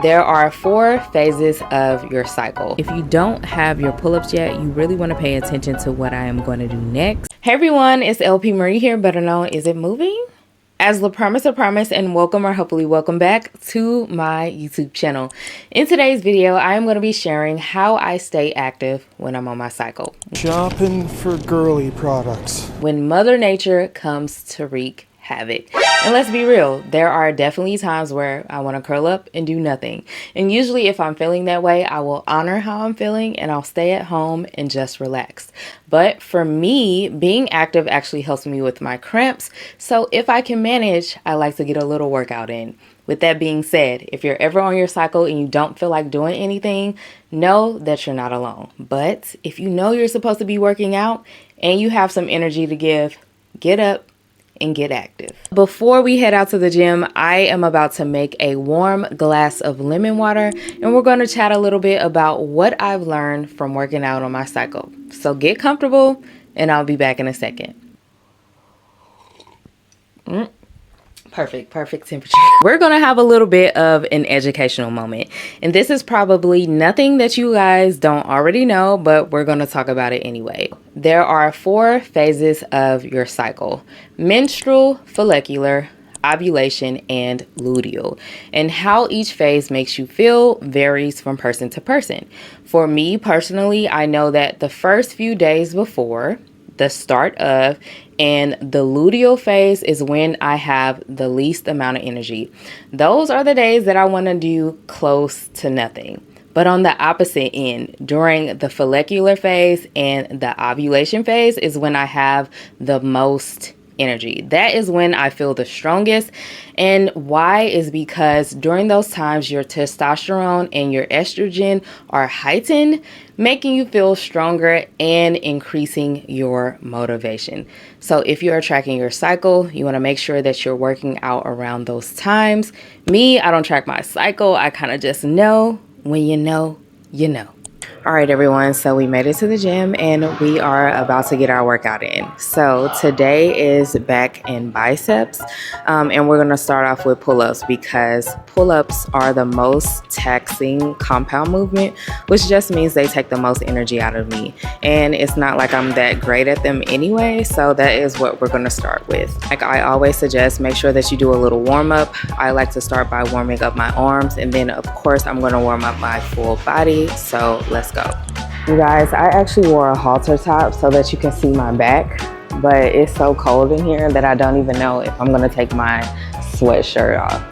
There are 4 phases of your cycle. If you don't have your pull-ups yet, you really want to pay attention to what I am going to do next. Hey everyone, it's LP Marie here, better known Is It Moving? As La Promise or Promise, and welcome or hopefully welcome back to my YouTube channel. In today's video, I am going to be sharing how I stay active when I'm on my cycle. Shopping for girly products. When Mother Nature comes to wreak havoc. And let's be real, there are definitely times where I want to curl up and do nothing. And usually if I'm feeling that way, I will honor how I'm feeling and I'll stay at home and just relax. But for me, being active actually helps me with my cramps. So if I can manage, I like to get a little workout in. With that being said, if you're ever on your cycle and you don't feel like doing anything, know that you're not alone. But if you know you're supposed to be working out and you have some energy to give, get up and get active. Before we head out to the gym, I am about to make a warm glass of lemon water, and we're going to chat a little bit about what I've learned from working out on my cycle. So get comfortable and I'll be back in a second. Perfect temperature. We're going to have a little bit of an educational moment. And this is probably nothing that you guys don't already know, but we're going to talk about it anyway. There are 4 phases of your cycle: menstrual, follicular, ovulation, and luteal. And how each phase makes you feel varies from person to person. For me personally, I know that the first few days before, the start of, and the luteal phase is when I have the least amount of energy. Those are the days that I want to do close to nothing. But on the opposite end, during the follicular phase and the ovulation phase is when I have the most energy. That is when I feel the strongest. And why is because during those times your testosterone and your estrogen are heightened, making you feel stronger and increasing your motivation. So if you are tracking your cycle, you want to make sure that you're working out around those times. Me, I don't track my cycle. I kind of just know. When you know, you know. All right, everyone, so we made it to the gym and we are about to get our workout in. So today is back and biceps, and we're going to start off with pull-ups because pull-ups are the most taxing compound movement, which just means they take the most energy out of me. And it's not like I'm that great at them anyway, so that is what we're going to start with. Like I always suggest, make sure that you do a little warm-up. I like to start by warming up my arms, and then of course I'm going to warm up my full body. So let's go. You guys, I actually wore a halter top so that you can see my back, but it's so cold in here that I don't even know if I'm gonna take my sweatshirt off.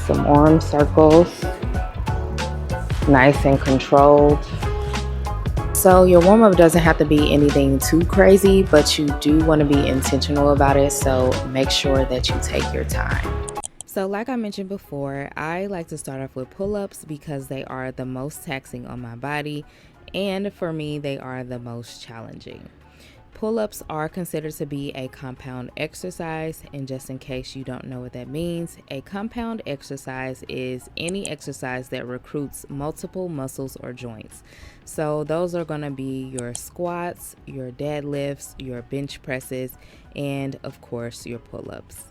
Some arm circles, nice and controlled. So your warm-up doesn't have to be anything too crazy, but you do want to be intentional about it, so make sure that you take your time. So like I mentioned before, I like to start off with pull-ups because they are the most taxing on my body, and for me they are the most challenging. Pull-ups are considered to be a compound exercise, and just in case you don't know what that means, a compound exercise is any exercise that recruits multiple muscles or joints. So those are going to be your squats, your deadlifts, your bench presses, and of course your pull-ups.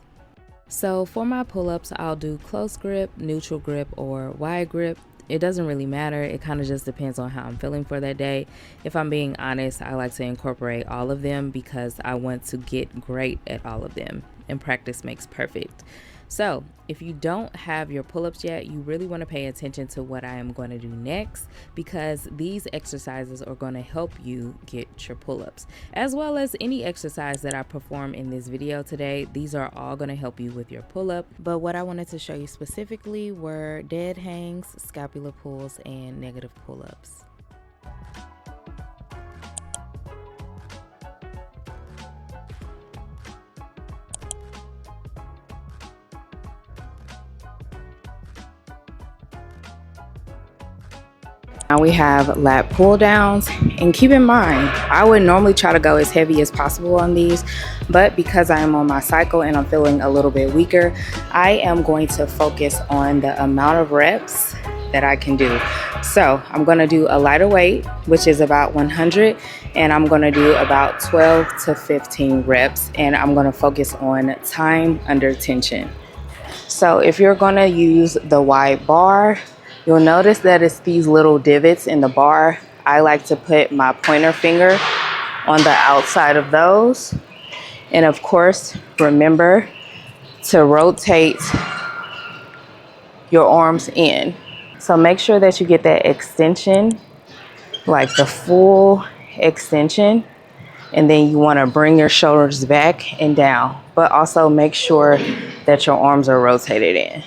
So for my pull-ups, I'll do close grip, neutral grip, or wide grip. It doesn't really matter. It kind of just depends on how I'm feeling for that day. If I'm being honest, I like to incorporate all of them because I want to get great at all of them, and practice makes perfect. So if you don't have your pull-ups yet, you really want to pay attention to what I am going to do next, because these exercises are going to help you get your pull-ups, as well as any exercise that I perform in this video today. These are all going to help you with your pull-up, but what I wanted to show you specifically were dead hangs, scapular pulls, and negative pull-ups. Now we have lat pull downs, and keep in mind, I would normally try to go as heavy as possible on these, but because I am on my cycle and I'm feeling a little bit weaker, I am going to focus on the amount of reps that I can do. So I'm going to do a lighter weight, which is about 100, and I'm going to do about 12 to 15 reps, and I'm going to focus on time under tension. So if you're going to use the wide bar, you'll notice that it's these little divots in the bar. I like to put my pointer finger on the outside of those. And of course, remember to rotate your arms in. So make sure that you get that extension, like the full extension. And then you want to bring your shoulders back and down, but also make sure that your arms are rotated in.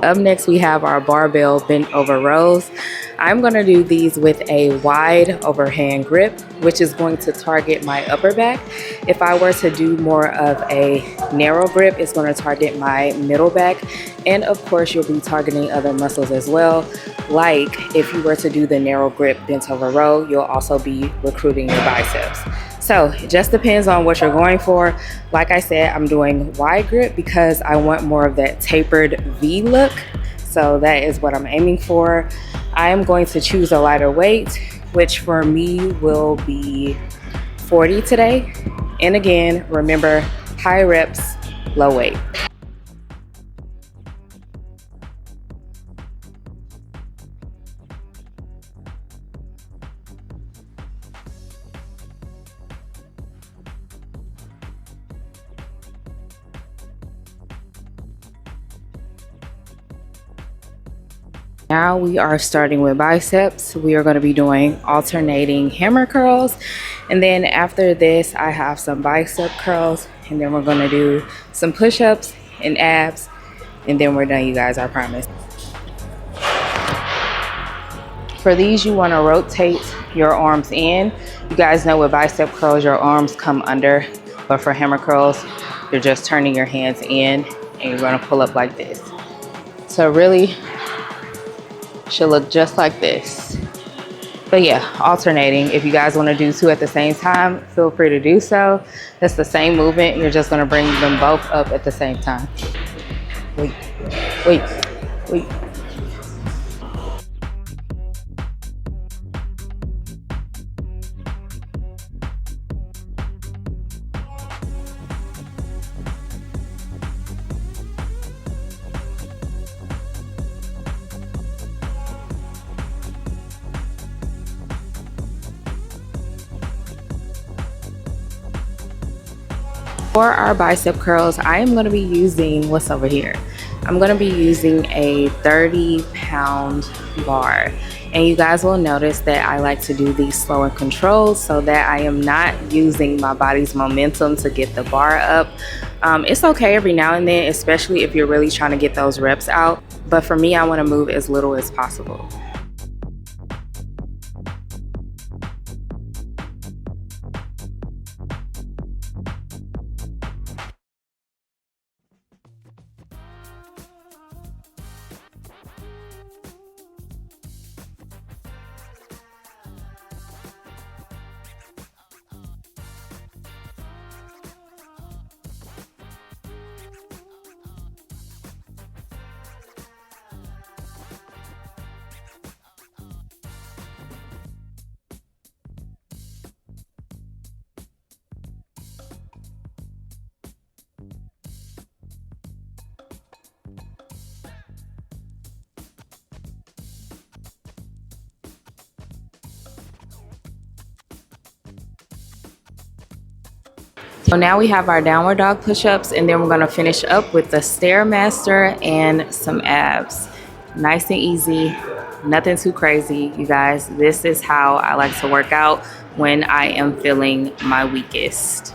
Up next, we have our barbell bent over rows. I'm going to do these with a wide overhand grip, which is going to target my upper back. If I were to do more of a narrow grip, it's going to target my middle back. And of course, you'll be targeting other muscles as well. Like if you were to do the narrow grip bent over row, you'll also be recruiting your biceps. So it just depends on what you're going for. Like I said, I'm doing wide grip because I want more of that tapered V look. So that is what I'm aiming for. I am going to choose a lighter weight, which for me will be 40 today. And again, remember, high reps, low weight. Now we are starting with biceps. We are going to be doing alternating hammer curls. And then after this, I have some bicep curls. And then we're going to do some push-ups and abs. And then we're done, you guys, I promise. For these, you want to rotate your arms in. You guys know with bicep curls, your arms come under. But for hammer curls, you're just turning your hands in and you're going to pull up like this. So really, should look just like this. But yeah, alternating. If you guys want to do two at the same time, feel free to do so. It's the same movement. You're just going to bring them both up at the same time. Wait, wait, wait. For our bicep curls, I am going to be using what's over here. I'm going to be using a 30-pound bar. And you guys will notice that I like to do these slow and controlled so that I am not using my body's momentum to get the bar up. It's okay every now and then, especially if you're really trying to get those reps out. But for me, I want to move as little as possible. So now we have our downward dog push-ups, and then we're going to finish up with the Stairmaster and some abs. Nice and easy, nothing too crazy, you guys. This is how I like to work out when I am feeling my weakest.